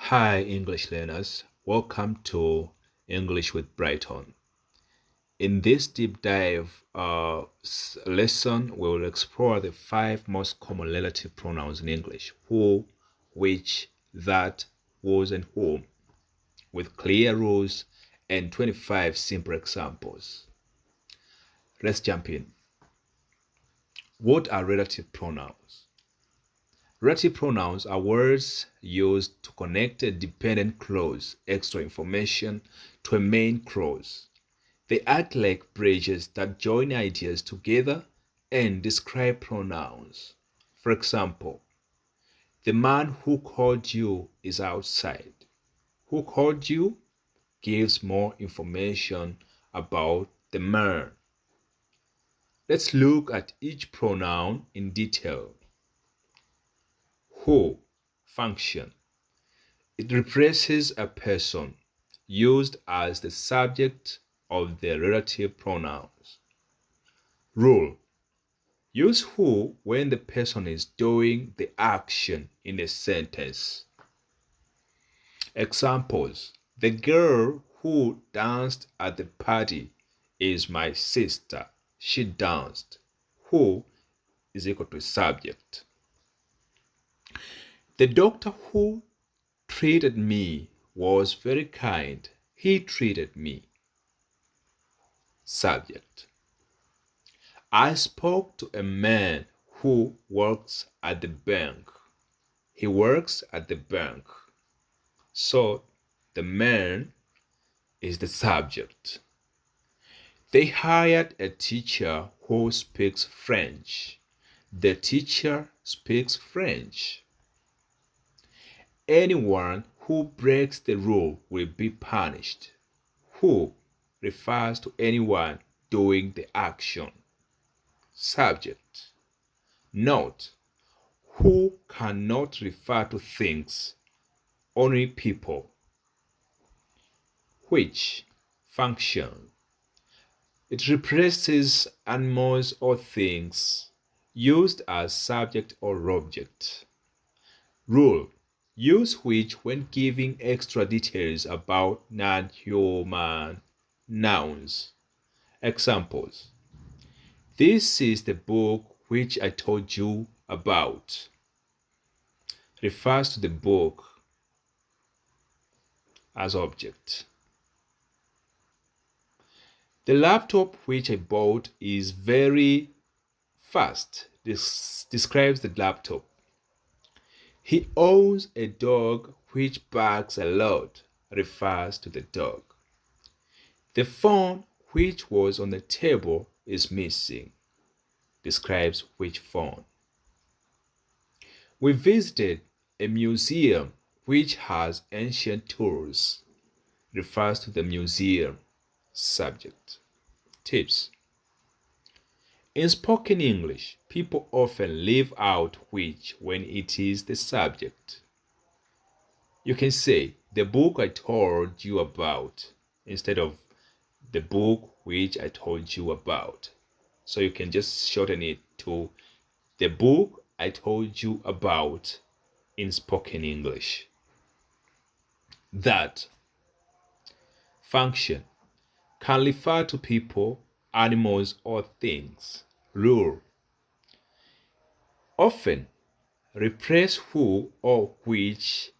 Hi, English learners. Welcome to English with Brighton. In this deep dive lesson, we will explore the five most common relative pronouns in English: who, which, that, was, and whom, with clear rules and 25 simple examples. Let's jump in. What are relative pronouns? Relative pronouns are words used to connect a dependent clause, extra information, to a main clause. They act like bridges that join ideas together and describe pronouns. For example, the man who called you is outside. Who called you gives more information about the man. Let's look at each pronoun in detail. Who function. It represents a person used as the subject of the relative pronouns. Rule. Use who when the person is doing the action in a sentence. Examples. The girl who danced at the party is my sister. She danced. Who is equal to subject. The doctor who treated me was very kind. He treated me. Subject. I spoke to a man who works at the bank. He works at the bank. So the man is the subject. They hired a teacher who speaks French. The teacher speaks French. Anyone who breaks the rule will be punished. Who refers to anyone doing the action. Subject. Note, who cannot refer to things, only people. Which function. It represents animals or things used as subject or object. Rule. Use which when giving extra details about non-human nouns. Examples. This is the book which I told you about. Refers to the book as object. The laptop which I bought is very fast. This describes the laptop. He owns a dog which barks a lot. Refers to the dog. The phone which was on the table is missing. Describes which phone. We visited a museum which has ancient tools. Refers to the museum. Subject. Tips. In spoken English, people often leave out which when it is the subject. You can say, the book I told you about, instead of the book which I told you about. So you can just shorten it to the book I told you about in spoken English. That function can refer to people, animals, or things. Rule. Often replace who or which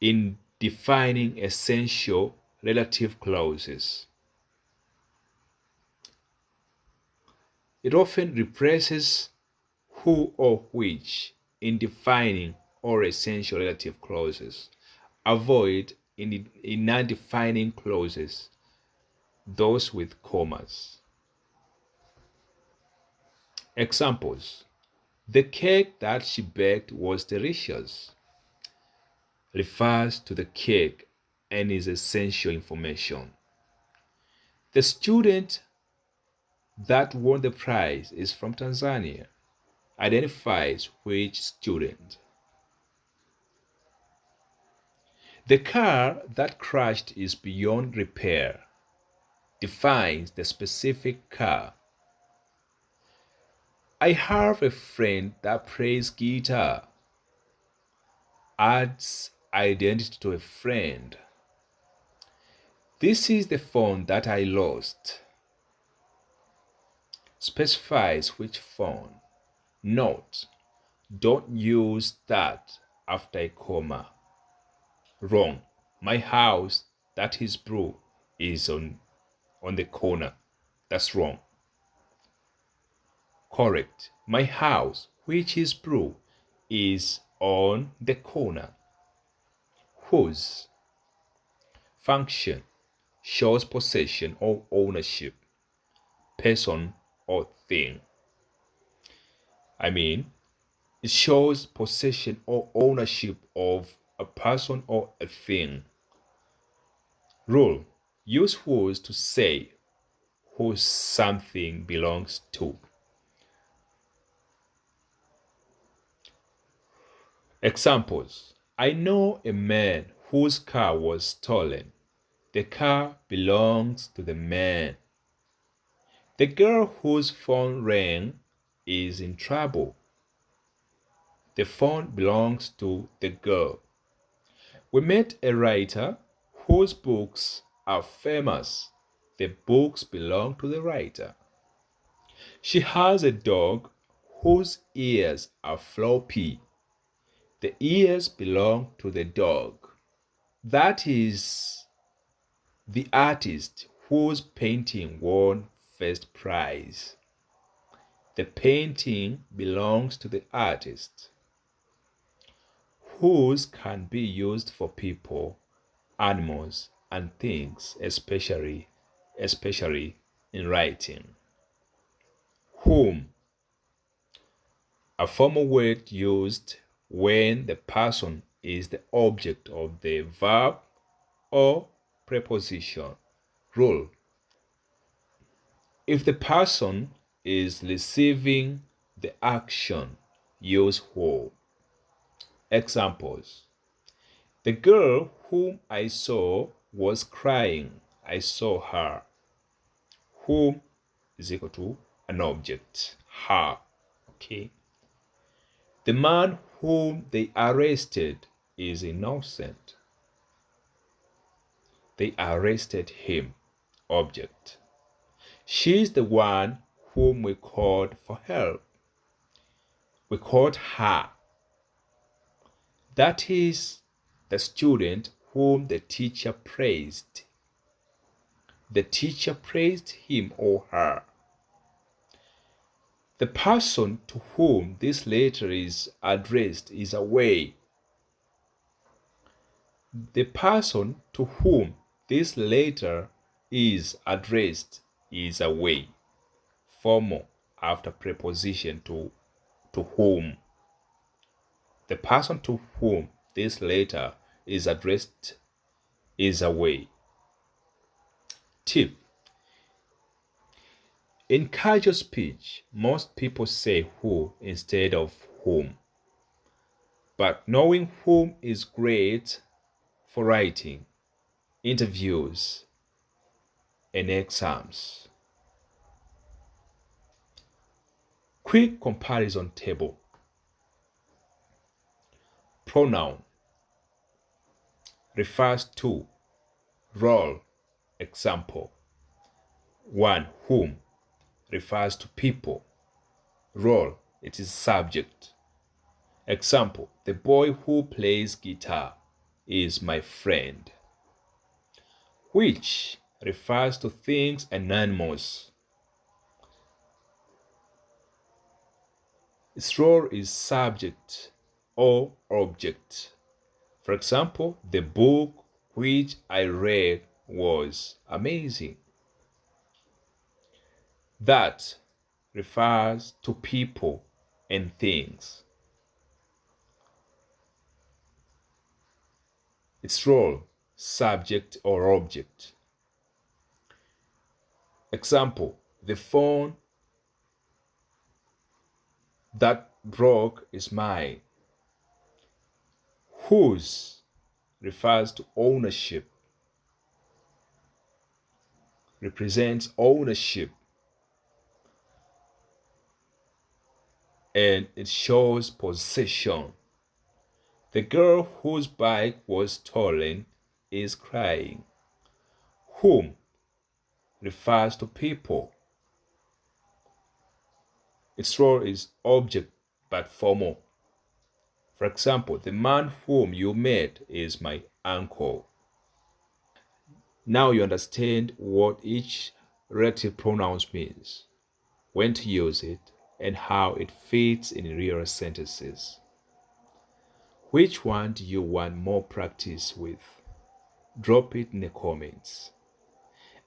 in defining essential relative clauses. It often replaces who or which in defining or essential relative clauses. Avoid in non-defining clauses those with commas. Examples. The cake that she baked was delicious. Refers to the cake and is essential information. The student that won the prize is from Tanzania. Identifies which student. The car that crashed is beyond repair. Defines the specific car. I have a friend that plays guitar. Adds identity to a friend. This is the phone that I lost. Specifies which phone. Note: don't use that after a comma. Wrong. My house, that is blue, is on the corner. That's wrong. Correct. My house, which is blue, is on the corner. Whose. Function: shows possession or ownership, person or thing. It shows possession or ownership of a person or a thing. Rule: use whose to say who something belongs to. Examples: I know a man whose car was stolen. The car belongs to the man. The girl whose phone rang is in trouble. The phone belongs to the girl. We met a writer whose books are famous. The books belong to the writer. She has a dog whose ears are floppy. The ears belong to the dog. That is the artist whose painting won first prize. The painting belongs to the artist. Whose can be used for people, animals, and things, especially in writing. Whom. A formal word used when the person is the object of the verb or preposition. Rule: if the person is receiving the action, use who. Examples: the girl whom I saw was crying. I saw her. Whom is equal to an object, her. Okay. The man whom they arrested is innocent. They arrested him, object. She's the one whom we called for help. We called her. That is the student whom the teacher praised. The teacher praised him or her. The person to whom this letter is addressed is away. The person to whom this letter is addressed is away. Formal after preposition to whom. The person to whom this letter is addressed is away. Tip: in casual speech, most people say who instead of whom. But knowing whom is great for writing, interviews, and exams. Quick comparison table. Pronoun refers to role. Example: 1. Whom refers to people. Role, it is subject. Example: the boy who plays guitar is my friend. Which refers to things and animals. Its role is subject or object. For example, the book which I read was amazing. That refers to people and things. Its role, subject or object. Example: the phone that broke is mine. Whose refers to ownership, represents ownership, and it shows possession. The girl whose bike was stolen is crying. Whom refers to people. Its role is object but formal. For example, the man whom you met is my uncle. Now you understand what each relative pronouns means, when to use it, and how it fits in real sentences. Which one do you want more practice with? Drop it in the comments.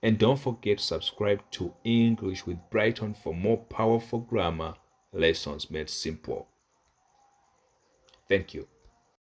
And don't forget to subscribe to English with Brighton for more powerful grammar lessons made simple. Thank you.